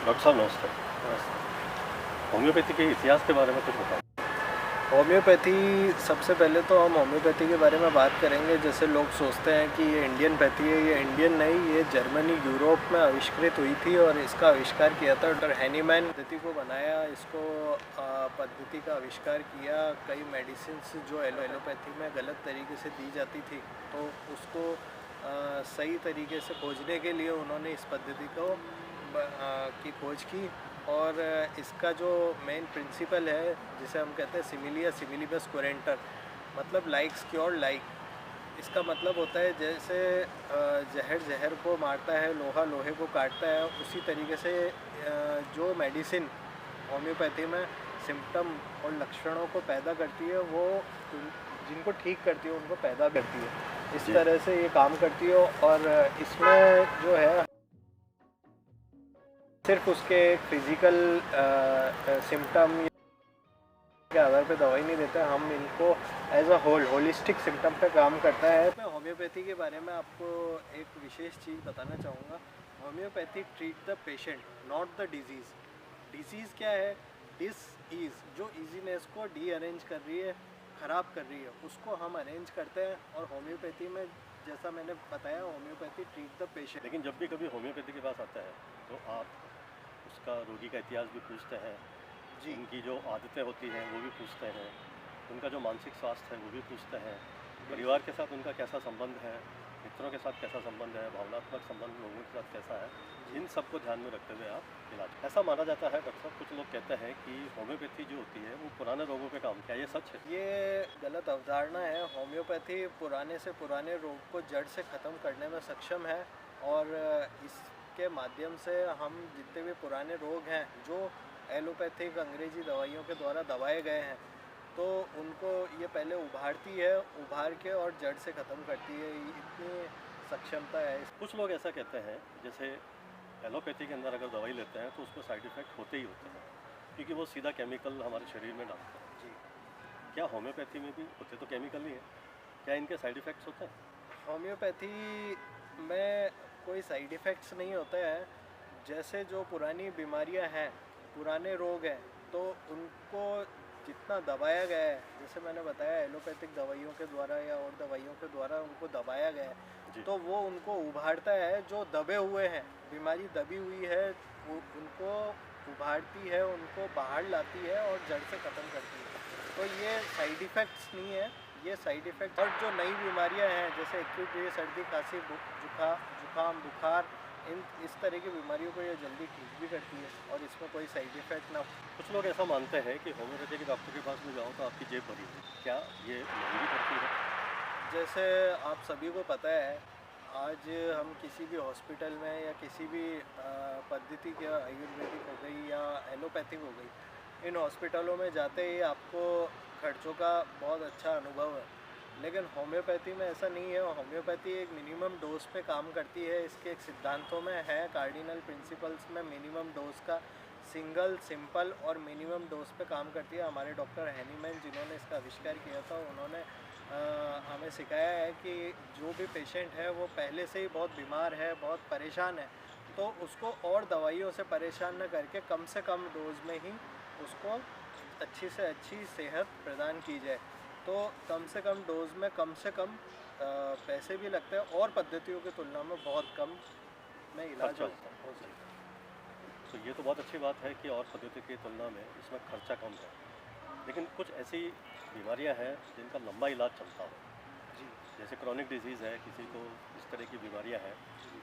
Doctor साहब नमस्ते। Homeopathy के इतिहास के बारे में कुछ बताएं। होम्योपैथी, सबसे पहले तो हम होम्योपैथी के बारे में बात करेंगे। जैसे लोग सोचते हैं कि ये इंडियन पैथी है, ये इंडियन नहीं, ये जर्मनी यूरोप में आविष्कृत हुई थी और इसका आविष्कार किया था डॉक्टर हैनीमैन। पद्धति को बनाया, इसको पद्धति का आविष्कार किया। कई मेडिसिन्स जो एलोपैथी में गलत तरीके से दी जाती थी, तो उसको सही तरीके से खोजने के लिए उन्होंने इस पद्धति को की खोज की। और इसका जो मेन प्रिंसिपल है, जिसे हम कहते हैं सिमिलिया सिमिलिबस क्वेरेंटर, मतलब लाइक्स क्योर लाइक। इसका मतलब होता है जैसे जहर जहर को मारता है, लोहा लोहे को काटता है, उसी तरीके से जो मेडिसिन होम्योपैथी में सिम्टम और लक्षणों को पैदा करती है, वो जिनको ठीक करती है उनको पैदा करती है। इस तरह से ये काम करती है। और इसमें जो है सिर्फ उसके फिज़िकल सिम्टम के आधार पे दवाई नहीं देता है, हम इनको एज अ होलिस्टिक सिम्टम पे काम करता है। मैं होम्योपैथी के बारे में आपको एक विशेष चीज़ बताना चाहूँगा। Homeopathy treat the patient, not the disease. Disease क्या है? डिस ईज़, जो ईजीनेस को डी अरेंज कर रही है, ख़राब कर रही है, उसको हम अरेंज करते हैं। और होम्योपैथी में, जैसा मैंने बताया, होम्योपैथी ट्रीट द पेशेंट। लेकिन जब भी कभी होम्योपैथी के पास आता है तो आप उसका रोगी का इतिहास भी पूछते हैं जी, उनकी जो आदतें होती हैं वो भी पूछते हैं, उनका जो मानसिक स्वास्थ्य है वो भी पूछते हैं, परिवार के साथ उनका कैसा संबंध है, मित्रों के साथ कैसा संबंध है, भावनात्मक संबंध लोगों के साथ कैसा है, इन सबको ध्यान में रखते हुए आप इलाज। ऐसा माना जाता है डॉक्टर साहब, कुछ लोग कहते हैं कि होम्योपैथी जो होती है वो पुराने रोगों पे काम, क्या ये सच है? ये गलत अवधारणा है। होम्योपैथी पुराने से पुराने रोग को जड़ से ख़त्म करने में सक्षम है। और इसके माध्यम से हम जितने भी पुराने रोग हैं जो एलोपैथिक अंग्रेजी दवाइयों के द्वारा दबाए गए हैं, तो उनको ये पहले उभारती है, उभार के और जड़ से ख़त्म करती है। इतनी सक्षमता है। कुछ लोग ऐसा कहते हैं जैसे एलोपैथी के अंदर अगर दवाई लेते हैं तो उसको साइड इफ़ेक्ट होते ही होते हैं क्योंकि वो सीधा केमिकल हमारे शरीर में डालते हैं। जी, क्या होम्योपैथी में भी होते तो केमिकल ही है, क्या इनके साइड इफ़ेक्ट्स होते हैं? होम्योपैथी में कोई साइड इफ़ेक्ट्स नहीं होते हैं। जैसे जो पुरानी बीमारियां हैं, पुराने रोग हैं, तो उनको जितना दबाया गया है, जैसे मैंने बताया एलोपैथिक दवाइयों के द्वारा या और दवाइयों के द्वारा उनको दबाया गया है, जी। तो वो उनको उभारता है। जो दबे हुए हैं, बीमारी दबी हुई है, उनको उभारती है, उनको बाहर लाती है और जड़ से ख़त्म करती है। तो ये साइड इफ़ेक्ट्स नहीं है, ये साइड इफ़ेक्ट। और जो नई बीमारियां हैं, जैसे एक्यूट ये सर्दी खांसी जुकाम बुखार, इस तरह की बीमारियों को ये जल्दी ठीक भी करती है और इसमें कोई साइड इफ़ेक्ट ना। कुछ लोग ऐसा मानते हैं कि होम्योपैथी के डॉक्टर के पास में जाओ तो आपकी जेब भरी है, क्या ये महंगी पड़ती है? जैसे आप सभी को पता है, आज हम किसी भी हॉस्पिटल में या किसी भी पद्धति के, आयुर्वेदिक हो गई या एलोपैथिक हो गई, इन हॉस्पिटलों में जाते ही आपको खर्चों का बहुत अच्छा अनुभव है। लेकिन होम्योपैथी में ऐसा नहीं है। होम्योपैथी एक मिनिमम डोज पे काम करती है। इसके एक सिद्धांतों में है, कार्डिनल प्रिंसिपल्स में मिनिमम डोज का, सिंगल, सिंपल और मिनिमम डोज पे काम करती है। हमारे डॉक्टर हैनीमैन, जिन्होंने इसका आविष्कार किया था, उन्होंने हमें सिखाया है कि जो भी पेशेंट है वो पहले से ही बहुत बीमार है, बहुत परेशान है, तो उसको और दवाइयों से परेशान न करके कम से कम डोज में ही उसको अच्छी से अच्छी सेहत प्रदान की जाए। तो कम से कम डोज में कम से कम पैसे भी लगते हैं और पद्धतियों की तुलना में बहुत कम में इलाज खर्चा हो होता है जी। सकता है। तो ये तो बहुत अच्छी बात है कि और पद्धति की तुलना में इसमें खर्चा कम है, लेकिन कुछ ऐसी बीमारियां हैं जिनका लंबा इलाज चलता हो, जी, जैसे क्रॉनिक डिजीज़ है, किसी को इस तरह की बीमारियां हैं,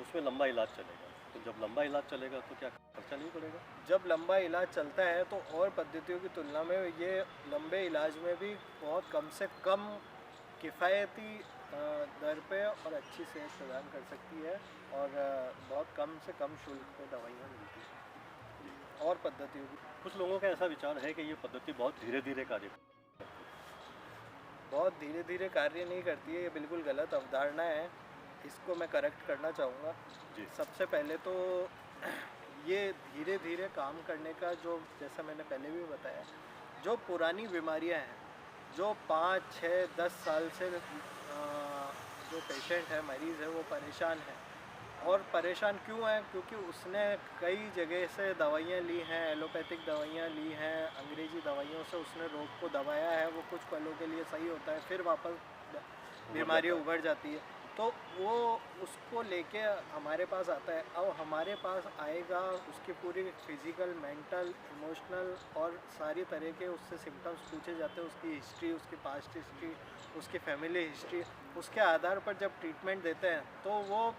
उसमें लंबा इलाज चलेगा। तो जब लंबा इलाज चलेगा तो क्या खर्चा नहीं पड़ेगा? जब लंबा इलाज चलता है तो और पद्धतियों की तुलना में ये लंबे इलाज में भी बहुत कम से कम किफ़ायती दर पे और अच्छी सेहत प्रदान कर सकती है। और बहुत कम से कम शुल्क पे दवाइयाँ मिलती हैं और पद्धतियों की। कुछ लोगों का ऐसा विचार है कि ये पद्धति बहुत धीरे धीरे कार्य करती है। बहुत धीरे धीरे कार्य नहीं करती है, ये बिल्कुल गलत अवधारणा है। इसको मैं करेक्ट करना चाहूँगा। जी। सबसे पहले तो ये धीरे धीरे काम करने का, जो जैसा मैंने पहले भी बताया, जो पुरानी बीमारियां हैं, जो 5, 6, 10 साल से जो पेशेंट है, मरीज़ है, वो परेशान है, और परेशान क्यों है, क्योंकि उसने कई जगह से दवाइयाँ ली हैं, एलोपैथिक दवाइयाँ ली हैं, अंग्रेज़ी दवाइयों से उसने रोग को दबाया है। वो कुछ पलों के लिए सही होता है, फिर वापस उभर बीमारी जाता है। उभर जाती है। तो वो उसको लेके हमारे पास आता है। अब हमारे पास आएगा, उसकी पूरी फिज़िकल, मेंटल, इमोशनल और सारी तरह के उससे सिम्पटम्स पूछे जाते हैं, उसकी हिस्ट्री, उसकी पास्ट हिस्ट्री, उसकी फैमिली हिस्ट्री। उसके आधार पर जब ट्रीटमेंट देते हैं तो वो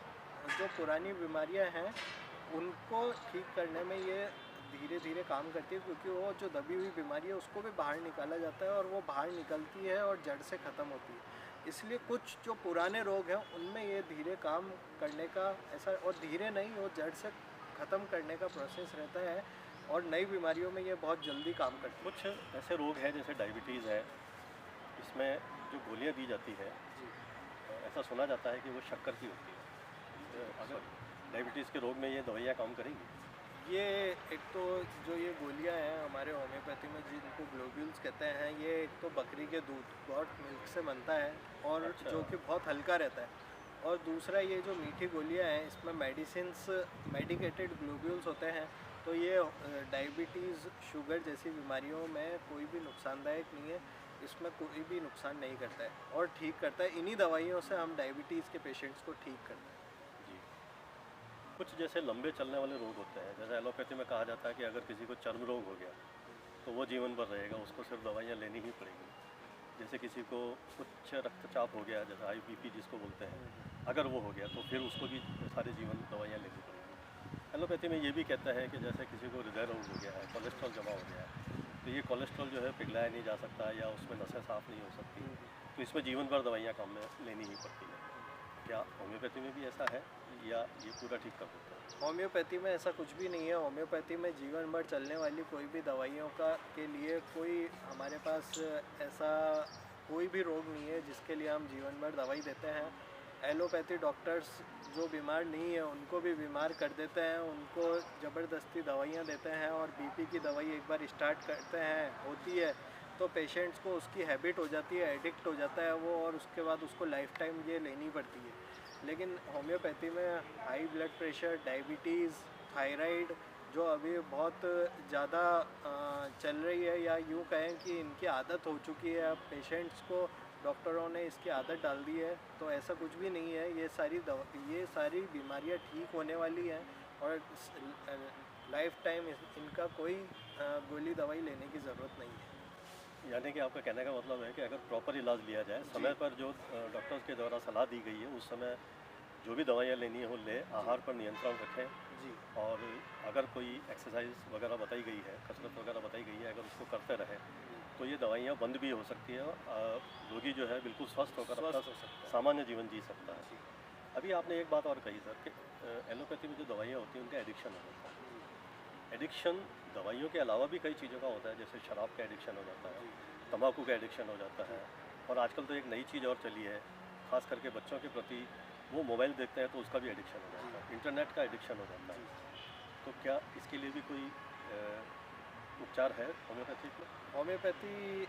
जो पुरानी बीमारियां हैं उनको ठीक करने में ये धीरे धीरे काम करती है, क्योंकि वो जो दबी हुई बीमारी है उसको भी बाहर निकाला जाता है और वो बाहर निकलती है और जड़ से ख़त्म होती है। इसलिए कुछ जो पुराने रोग हैं उनमें ये धीरे काम करने का ऐसा, और धीरे नहीं, वो जड़ से ख़त्म करने का प्रोसेस रहता है। और नई बीमारियों में ये बहुत जल्दी काम करती कुछ ऐसे रोग हैं जैसे डायबिटीज़ है, इसमें जो गोलियां दी जाती है, है। जी। ऐसा सुना जाता है कि वो शक्कर की होती है। अगर डायबिटीज़ के रोग में ये दवाइयाँ काम करेंगी? ये एक तो जो ये गोलियां हैं हमारे होम्योपैथी में जिनको ग्लोब्यूल्स कहते हैं, ये एक तो बकरी के दूध, गॉट मिल्क से बनता है और अच्छा। जो कि बहुत हल्का रहता है। और दूसरा ये जो मीठी गोलियां हैं इसमें मेडिसिन्स, मेडिकेटेड ग्लोब्यूल्स होते हैं। तो ये डायबिटीज़, शुगर जैसी बीमारियों में कोई भी नुकसानदायक नहीं है, इसमें कोई भी नुकसान नहीं करता है और ठीक करता है। इन्हीं दवाइयों से हम डायबिटीज़ के पेशेंट्स को ठीक करते हैं। जी। कुछ जैसे लंबे चलने वाले रोग होते हैं, जैसे एलोपैथी में कहा जाता है कि अगर किसी को चर्म रोग हो गया तो वो जीवन भर रहेगा, उसको सिर्फ दवाइयाँ लेनी ही पड़ेंगी। जैसे किसी को उच्च रक्तचाप हो गया, जैसे हाई बीपी जिसको बोलते हैं, अगर वो हो गया तो फिर उसको भी सारे जीवन दवाइयाँ लेनी पड़ेंगी। एलोपैथी में ये भी कहता है कि जैसे किसी को हृदय रोग हो गया है, कोलेस्ट्रॉल जमा हो गया है, तो ये कोलेस्ट्रॉल जो है पिघलाया नहीं जा सकता या उसमें नसें साफ़ नहीं हो सकती, तो इसमें जीवन भर दवाइयाँ काम में लेनी ही पड़ती है। क्या होम्योपैथी में भी ऐसा है या ये पूरा ठीक कर देता है? होम्योपैथी में ऐसा कुछ भी नहीं है। होम्योपैथी में जीवन भर चलने वाली कोई भी दवाइयों का के लिए कोई हमारे पास ऐसा कोई भी रोग नहीं है जिसके लिए हम जीवन भर दवाई देते हैं। एलोपैथी डॉक्टर्स जो बीमार नहीं है उनको भी बीमार कर देते हैं, उनको ज़बरदस्ती दवाइयाँ देते हैं और बीपी की दवाई एक बार स्टार्ट करते हैं, होती है तो पेशेंट्स को उसकी हैबिट हो जाती है, एडिक्ट हो जाता है वो, और उसके बाद उसको लाइफ टाइम ये लेनी पड़ती है। लेकिन होम्योपैथी में high blood pressure, diabetes, thyroid जो अभी बहुत ज़्यादा चल रही है, या यूँ कहें कि इनकी आदत हो चुकी है, अब पेशेंट्स को डॉक्टरों ने इसकी आदत डाल दी है, तो ऐसा कुछ भी नहीं है। ये सारी बीमारियां ठीक होने वाली हैं और लाइफ टाइम इनका कोई गोली दवाई लेने की ज़रूरत नहीं है। यानी कि आपका कहने का मतलब है कि अगर प्रॉपर इलाज लिया जाए, समय पर जो डॉक्टर्स के द्वारा सलाह दी गई है उस समय जो भी दवाइयाँ लेनी है वो ले, आहार पर नियंत्रण रखें, जी। और अगर कोई एक्सरसाइज वगैरह बताई गई है, कसरत वगैरह बताई गई है, अगर उसको करते रहे तो ये दवाइयाँ बंद भी हो सकती है और रोगी जो है बिल्कुल स्वस्थ होकर अपना स्वस्थ हो सकता है। सामान्य जीवन जी सकता है। जी। अभी आपने एक बात और कही सर कि एलोपैथी में जो दवाइयाँ होती हैं उनका एडिक्शन हो जाता है। एडिक्शन दवाइयों के अलावा भी कई चीज़ों का होता है, जैसे शराब का एडिक्शन हो जाता है, तंबाकू का एडिक्शन हो जाता है, और आजकल तो एक नई चीज़ और चली है, ख़ास करके बच्चों के प्रति, वो मोबाइल देखते हैं तो उसका भी एडिक्शन हो जाता है, इंटरनेट का एडिक्शन हो जाता है। तो क्या इसके लिए भी कोई उपचार है होम्योपैथी में? होम्योपैथी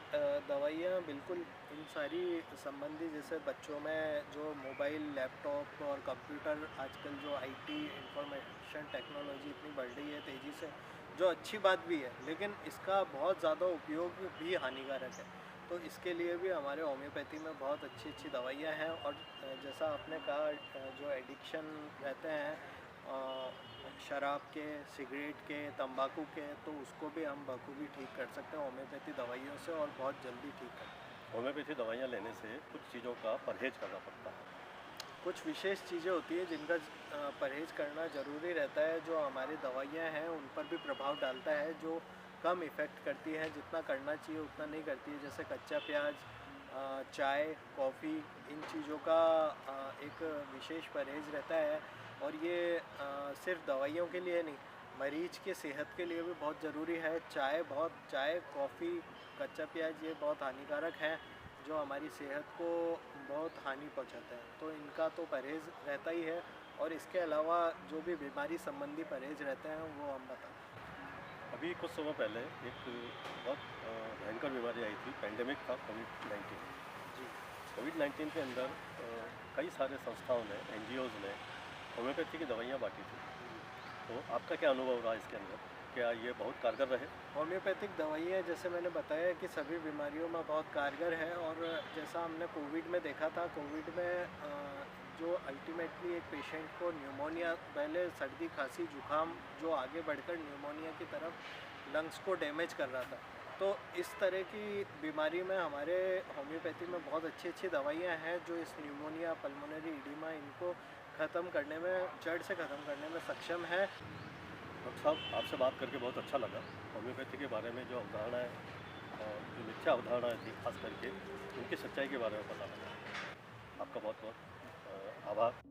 दवाइयाँ बिल्कुल इन सारी संबंधी, जैसे बच्चों में जो मोबाइल, लैपटॉप और कंप्यूटर, आजकल जो आईटी, इंफॉर्मेशन टेक्नोलॉजी इतनी बढ़ रही है तेज़ी से, जो अच्छी बात भी है, लेकिन इसका बहुत ज़्यादा उपयोग भी हानिकारक है। तो इसके लिए भी हमारे होम्योपैथी में बहुत अच्छी अच्छी दवाइयाँ हैं। और जैसा आपने कहा, जो एडिक्शन रहते हैं शराब के, सिगरेट के, तंबाकू के, तो उसको भी हम बखूबी ठीक कर सकते हैं होम्योपैथी दवाइयों से, और बहुत जल्दी ठीक करते हैं। होम्योपैथी दवाइयाँ लेने से कुछ चीज़ों का परहेज़ करना पड़ता है। कुछ विशेष चीज़ें होती हैं जिनका परहेज़ करना ज़रूरी रहता है, जो हमारी दवाइयाँ हैं उन पर भी प्रभाव डालता है, जो कम इफ़ेक्ट करती हैं, जितना करना चाहिए उतना नहीं करती है। जैसे कच्चा प्याज, चाय, कॉफ़ी, इन चीज़ों का एक विशेष परहेज़ रहता है। और ये सिर्फ दवाइयों के लिए नहीं, मरीज़ के सेहत के लिए भी बहुत ज़रूरी है। चाय, कॉफ़ी, कच्चा प्याज ये बहुत हानिकारक हैं, जो हमारी सेहत को बहुत हानि पहुंचाते हैं, तो इनका तो परहेज़ रहता ही है। और इसके अलावा जो भी बीमारी संबंधी परहेज़ रहते हैं वो हम बताते हैं। अभी कुछ समय पहले एक बहुत भयंकर बीमारी आई थी, पेंडेमिक था, कोविड-19। जी। कोविड-19 के अंदर कई सारे संस्थाओं ने, एनजीओज़ ने होम्योपैथी की दवाइयाँ बाँटी थी। तो आपका क्या अनुभव रहा इसके अंदर? क्या ये बहुत कारगर रहे? होम्योपैथिक दवाइयाँ जैसे मैंने बताया कि सभी बीमारियों में बहुत कारगर है, और जैसा हमने कोविड में देखा था, कोविड में जो अल्टीमेटली एक पेशेंट को न्यूमोनिया, पहले सर्दी खांसी जुकाम जो आगे बढ़कर न्यूमोनिया की तरफ लंग्स को डैमेज कर रहा था, तो इस तरह की बीमारी में हमारे होम्योपैथी में बहुत अच्छी अच्छी दवाइयाँ हैं जो इस न्यूमोनिया, पल्मोनरी एडिमा, इनको ख़त्म करने में, जड़ से ख़त्म करने में सक्षम है। डॉक्टर साहब, आपसे बात करके बहुत अच्छा लगा। होम्योपैथी के बारे में जो अवधारणाएँ और जो मिथ्या अवधारणाएँ थी खास करके, उनकी सच्चाई के बारे में पता लगा। आपका बहुत बहुत आभार।